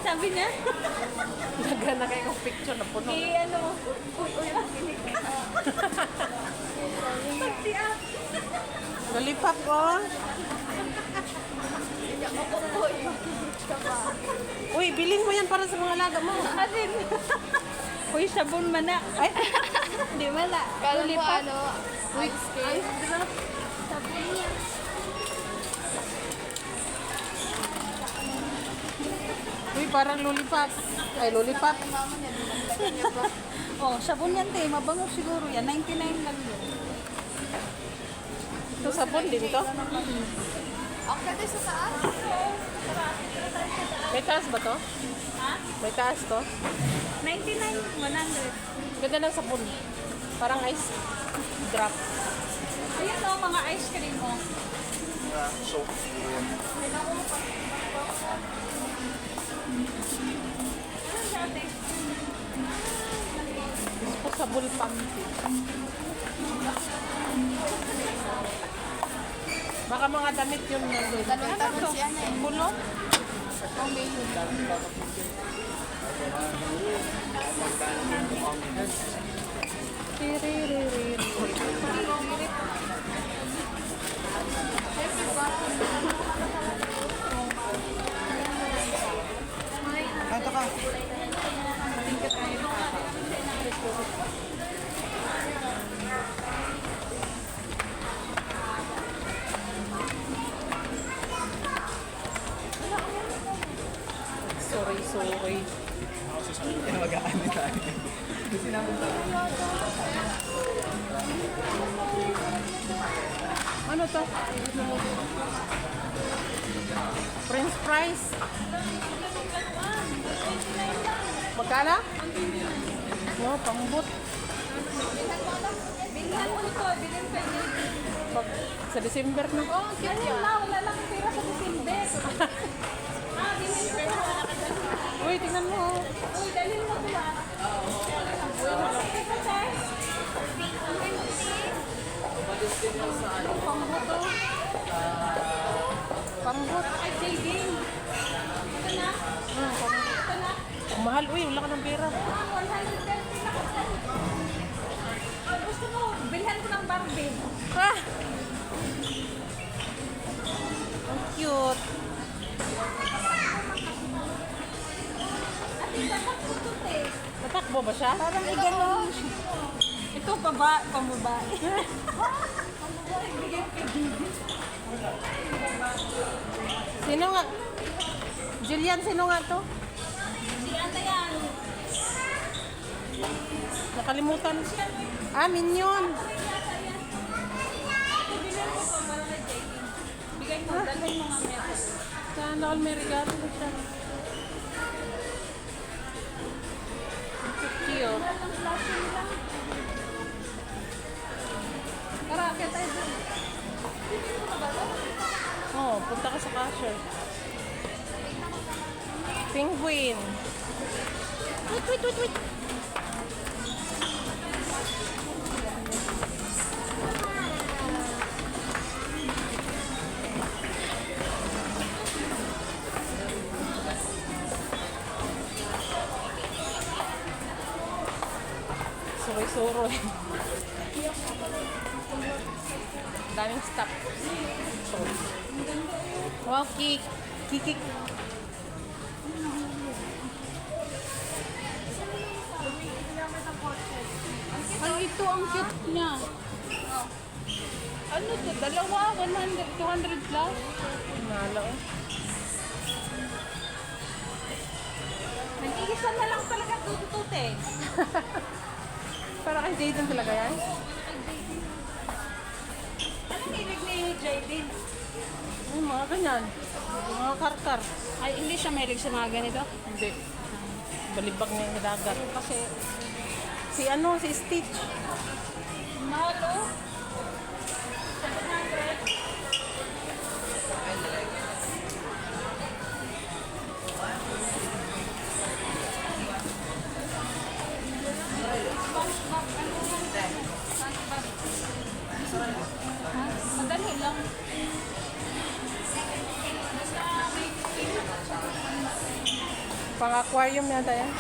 Sabi niya? Nagana kayo kong picture na puno. Ano? Uy, makinig ka. Pagtiak. Lollipop, oh. Uy, bilhin mo yan para sa mga alaga mo. Asin. Uy, sabon mana. Ay, di wala. Kala mo ano, Uy, ice cream. Sabon niya. Uy, parang lollipop. Ay, lollipop. Oh, sabon yan, te. Mabango siguro yan. 99 lang yun. Ito sabon din to. Ang ganda sa taas. May taas ba to? Ha? May taas to? 99, 100. Ganda ng sabon. Parang ice drop. Ayan o, mga ice cream mo. Disposable panty. Baka mga damit yun nandun. Talon-talon si ano eh. Puno? Oh, may Ito ka. Sorry. Ano to? French fries. Magkala? No, pambut. Bilhan mo ito. Bilhin ka niya. Pag, sa December na. Oh, cute yan. Wala lang pera sa December. Bilhin ko ito. Uy, tingnan mo. Uy, dalhin mo ito ah. Pambut. Ay, JD. Ito na. Ito na. Ang mahal, uy, wala ka ng pera. 130 na kasi. Gusto mo, bilhan ko ng Barbie. Ah! Ang cute. At dapat ko ito eh. Natakbo ba siya? Parang igano. Ito, pambabae. Sino nga? Julian, sino nga to? Si Ate yan. Nakalimutan. Ah, Minion. Bilhan ko pa para kay JD. Bigay mo, dalhin mo nga meron. Sana all may regalo na siya. Ang cute. Tara, kaya tayo dun. Oh, punta ka sa cashier. Penguin. Wait. Suroy. Daming stop. Wow, kikik. Ay, ito ang cute niya. Ano to? Dalawa? 100, 200 plus? Nalo. Nag-iisa na lang talaga tutute. Para kay Jaden talaga yan? Anong hilig ni Jaden? Ay, mga ganyan. Mga karkar. Ay, hindi siya mahilig sa mga ganito. Hindi. Balibag niya yung dagat. Kasi, Si Stitch. mahal oh. 700. Madali lang. Pang aquarium yata yan.